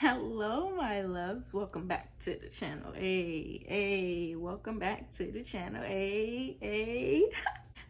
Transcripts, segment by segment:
Hello my loves, welcome back to the channel. Hey, welcome back to the channel. Hey.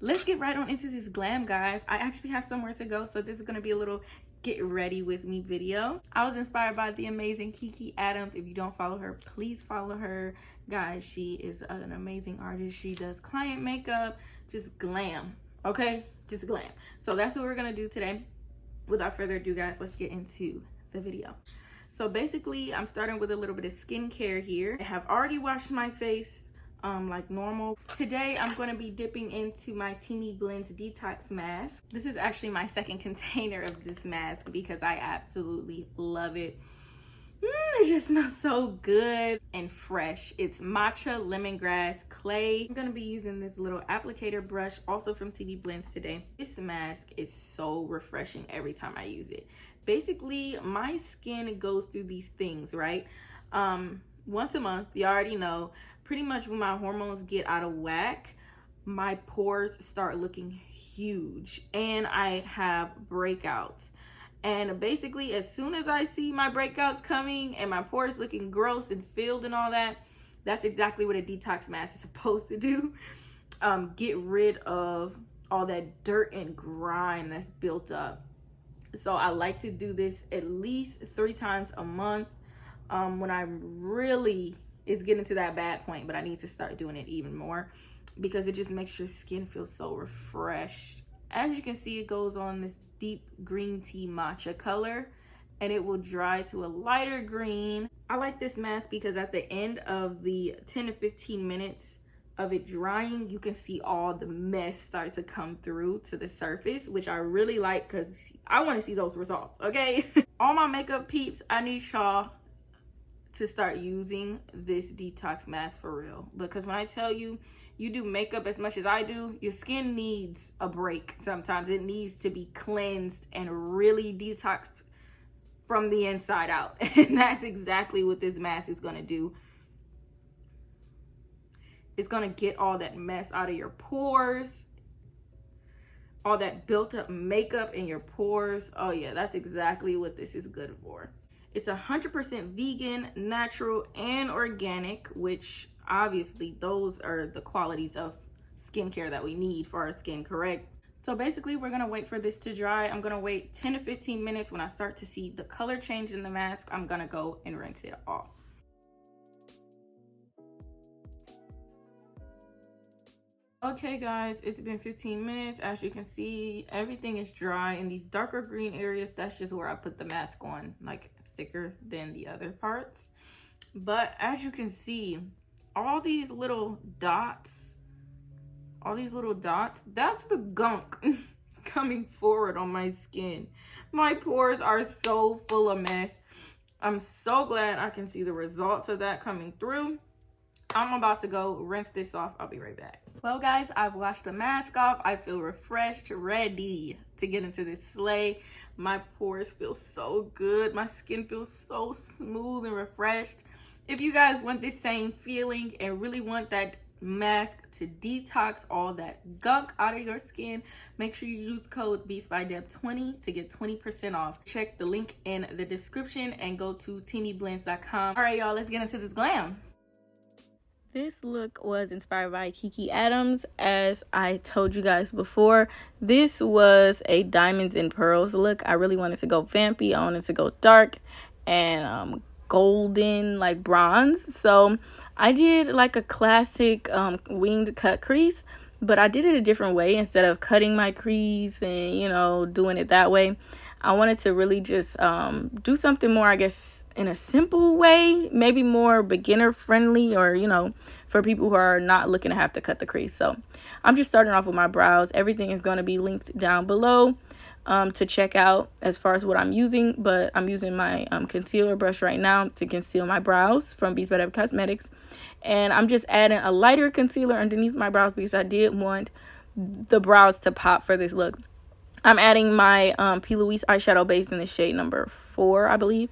Let's get right on into this glam, guys. I actually have somewhere to go, so this is gonna be a little get ready with me video. I was inspired by the amazing Kiki Adams. If you don't follow her, please follow her, guys. She is an amazing artist. She does client makeup, just glam, okay, just glam. So that's what we're gonna do today. Without further ado, guys, let's get into the video. So basically, I'm starting with a little bit of skincare here. I have already washed my face like normal. Today, I'm going to be dipping into my Teeny Blends Detox Mask. This is actually my second container of this mask because I absolutely love it. It just smells so good and fresh. It's matcha, lemongrass, clay. I'm going to be using this little applicator brush, also from Teeny Blends today. This mask is so refreshing every time I use it. Basically, my skin goes through these things, right? Once a month, you already know, pretty much when my hormones get out of whack, my pores start looking huge and I have breakouts. And basically, as soon as I see my breakouts coming and my pores looking gross and filled and all that, that's exactly what a detox mask is supposed to do. Get rid of all that dirt and grime that's built up. So I like to do this at least 3 times a month when I'm really, it's getting to that bad point, but I need to start doing it even more because it just makes your skin feel so refreshed. As you can see, it goes on this deep green tea matcha color and it will dry to a lighter green. I like this mask because at the end of the 10 to 15 minutes of it drying, you can see all the mess start to come through to the surface, which I really like because I want to see those results, okay? All my makeup peeps, I need y'all to start using this detox mask for real, because when I tell you, you do makeup as much as I do, your skin needs a break. Sometimes it needs to be cleansed and really detoxed from the inside out, and that's exactly what this mask is going to do. It's gonna get all that mess out of your pores, all that built up makeup in your pores. Oh yeah, that's exactly what this is good for. It's 100% vegan, natural, and organic, which obviously those are the qualities of skincare that we need for our skin, correct? So basically, we're gonna wait for this to dry. I'm gonna wait 10 to 15 minutes. When I start to see the color change in the mask, I'm gonna go and rinse it off. Okay guys, it's been 15 minutes. As you can see, everything is dry in these darker green areas. That's just where I put the mask on, like thicker than the other parts. But as you can see, all these little dots, that's the gunk coming forward on my skin. My pores are so full of mess. I'm so glad I can see the results of that coming through. I'm about to go rinse this off. I'll be right back. Well guys, I've washed the mask off. I feel refreshed, ready to get into this sleigh. My pores feel so good. My skin feels so smooth and refreshed. If you guys want this same feeling and really want that mask to detox all that gunk out of your skin, make sure you use code BeatsByDeb20 to get 20% off. Check the link in the description and go to teenyblends.com. All right, y'all, let's get into this glam. This look was inspired by Kiki Adams. As I told you guys before, this was a diamonds and pearls look. I really wanted to go vampy. I wanted to go dark and golden, like bronze. So I did like a classic winged cut crease, but I did it a different way. Instead of cutting my crease and, you know, doing it that way, I wanted to really just do something more, I guess, in a simple way, maybe more beginner friendly, or, you know, for people who are not looking to have to cut the crease. So I'm just starting off with my brows. Everything is going to be linked down below to check out as far as what I'm using, but I'm using my concealer brush right now to conceal my brows from BeatsByDeb Cosmetics. And I'm just adding a lighter concealer underneath my brows because I did want the brows to pop for this look. I'm adding my P. Louise eyeshadow base in the shade number 4, I believe,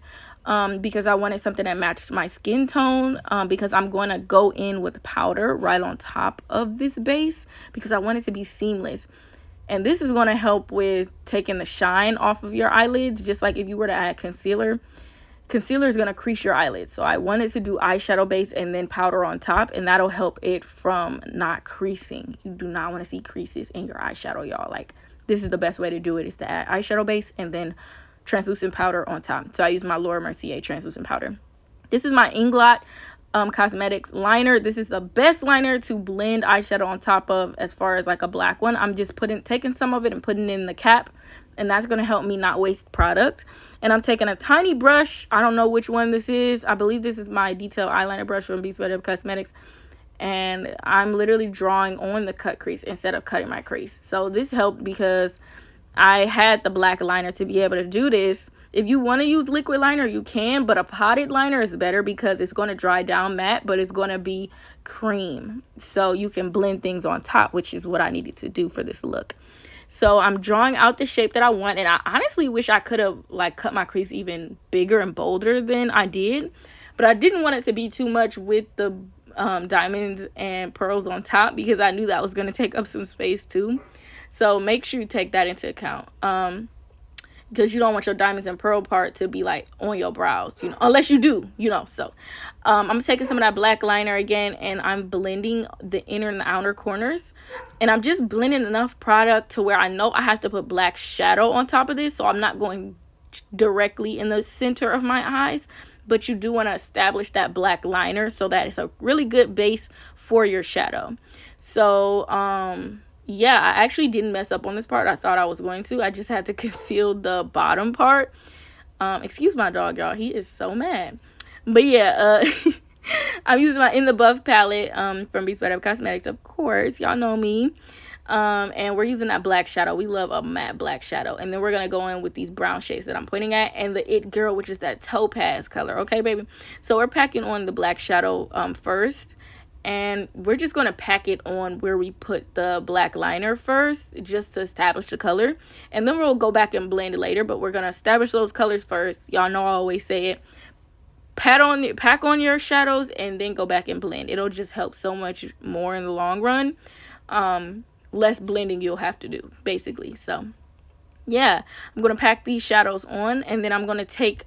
because I wanted something that matched my skin tone, because I'm going to go in with powder right on top of this base because I want it to be seamless. And this is going to help with taking the shine off of your eyelids, just like if you were to add concealer. concealer is going to crease your eyelids. So I wanted to do eyeshadow base and then powder on top, and that'll help it from not creasing. You do not want to see creases in your eyeshadow, y'all. Like, this is the best way to do it, is to add eyeshadow base and then translucent powder on top. So I use my Laura Mercier translucent powder. This is my Inglot Cosmetics liner. This is the best liner to blend eyeshadow on top of, as far as like a black one. I'm just taking some of it and putting it in the cap, and that's going to help me not waste product. And I'm taking a tiny brush. I don't know which one this is. I believe this is my detail eyeliner brush from BeatsByDeb Cosmetics, and I'm literally drawing on the cut crease instead of cutting my crease. So this helped because I had the black liner to be able to do this. If you want to use liquid liner, you can, but a potted liner is better because it's going to dry down matte, but it's going to be cream. So you can blend things on top, which is what I needed to do for this look. So I'm drawing out the shape that I want, and I honestly wish I could have like cut my crease even bigger and bolder than I did, but I didn't want it to be too much with the diamonds and pearls on top, because I knew that was going to take up some space too. So make sure you take that into account. Because you don't want your diamonds and pearl part to be like on your brows, you know, unless you do, you know. So I'm taking some of that black liner again, and I'm blending the inner and the outer corners, and I'm just blending enough product to where I know I have to put black shadow on top of this, so I'm not going directly in the center of my eyes, but you do want to establish that black liner so that it's a really good base for your shadow. So yeah, I actually didn't mess up on this part. I thought I was going to. I just had to conceal the bottom part. Excuse my dog, y'all. He is so mad. But yeah, I'm using my In the Buff palette from BeatsByDeb Cosmetics, of course. Y'all know me. And we're using that black shadow. We love a matte black shadow. And then we're going to go in with these brown shades that I'm pointing at, and the It Girl, which is that topaz color. Okay, baby? So we're packing on the black shadow first. And we're just going to pack it on where we put the black liner first, just to establish the color. And then we'll go back and blend it later, but we're going to establish those colors first. Y'all know I always say it. Pack on your shadows and then go back and blend. It'll just help so much more in the long run. Less blending you'll have to do, basically. So yeah, I'm going to pack these shadows on, and then I'm going to take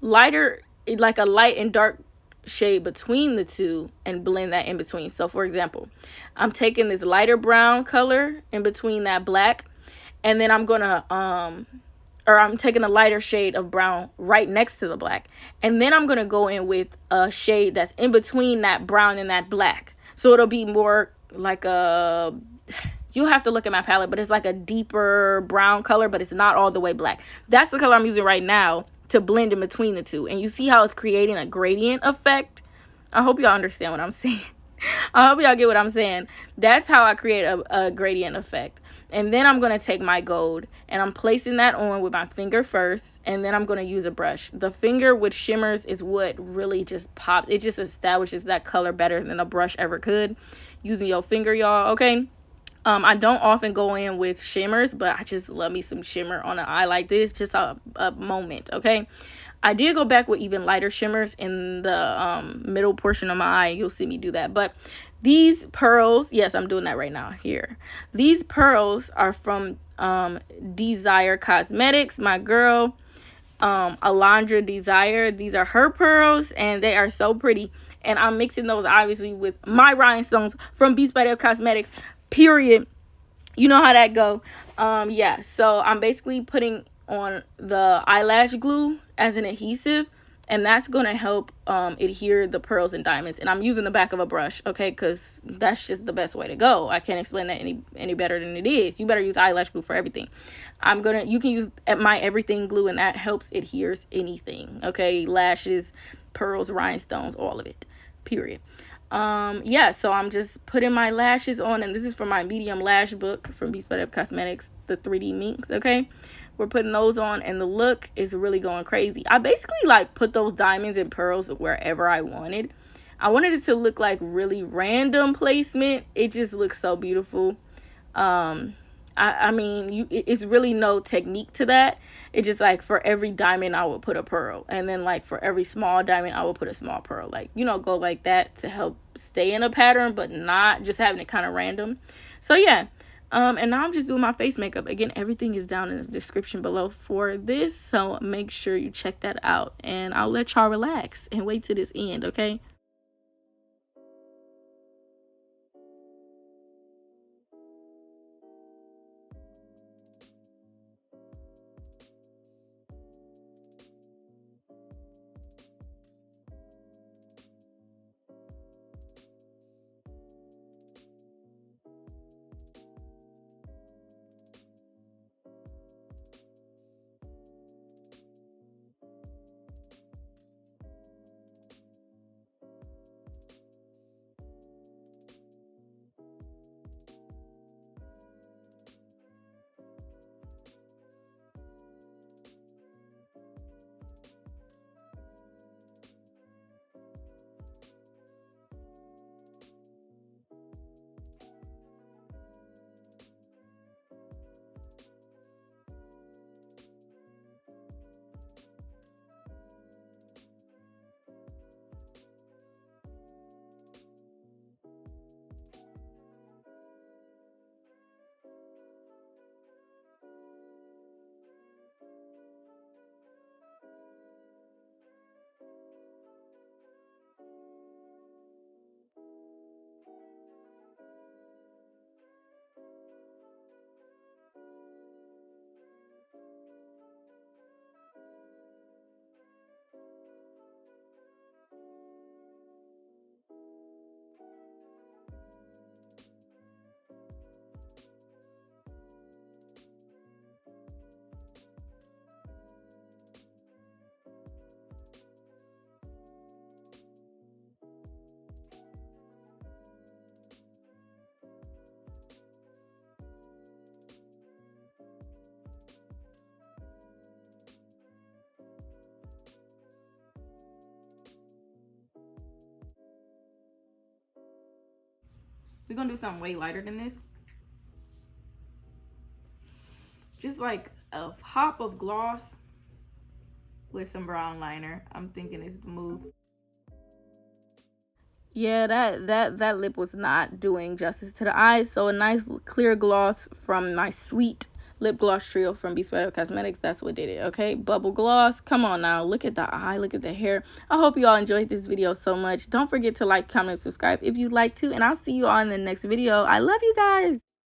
lighter, like a light and dark shade between the two, and blend that in between. So for example, I'm taking this lighter brown color in between that black, and then I'm gonna I'm taking a lighter shade of brown right next to the black, and then I'm gonna go in with a shade that's in between that brown and that black, so it'll be more like a, you'll have to look at my palette, but it's like a deeper brown color, but it's not all the way black. That's the color I'm using right now to blend in between the two, and you see how it's creating a gradient effect. I hope y'all understand what I'm saying. I hope y'all get what I'm saying. That's how I create a gradient effect. And then I'm going to take my gold, and I'm placing that on with my finger first, and then I'm going to use a brush. The finger with shimmers is what really just pops. It just establishes that color better than a brush ever could. Using your finger, y'all, okay? I don't often go in with shimmers, but I just love me some shimmer on an eye like this. Just a moment, okay? I did go back with even lighter shimmers in the middle portion of my eye. You'll see me do that. But these pearls, yes, I'm doing that right now here. These pearls are from Desire Cosmetics, my girl, Alondra Desire. These are her pearls, and they are so pretty. And I'm mixing those, obviously, with my rhinestones from BeatsByDeb Cosmetics. Period. You know how that go. Yeah, so I'm basically putting on the eyelash glue as an adhesive, and that's going to help adhere the pearls and diamonds. And I'm using the back of a brush, okay, because that's just the best way to go. I can't explain that any better than it is. You better use eyelash glue for everything. You can use my everything glue, and that helps adheres anything, okay? Lashes, pearls, rhinestones, all of it, period. Yeah, so I'm just putting my lashes on, and this is from my medium lash book from BeatsByDeb Cosmetics, the 3D minks, okay? We're putting those on, and the look is really going crazy. I basically like put those diamonds and pearls wherever I wanted. I wanted it to look like really random placement. It just looks so beautiful. I mean, it's really no technique to that. It's just like for every diamond I would put a pearl, and then like for every small diamond I would put a small pearl, like, you know, go like that to help stay in a pattern but not just having it kind of random. So yeah, And now I'm just doing my face makeup. Again, everything is down in the description below for this, so make sure you check that out. And I'll let y'all relax and wait till this end, okay? We're gonna do something way lighter than this. Just like a pop of gloss with some brown liner. I'm thinking it's the move. Yeah, that lip was not doing justice to the eyes. So a nice clear gloss from my sweet lip gloss trio from BeatsByDeb Cosmetics. That's what did it, okay? Bubble gloss. Come on now. Look at the eye. Look at the hair. I hope you all enjoyed this video so much. Don't forget to like, comment, subscribe if you'd like to. And I'll see you all in the next video. I love you guys.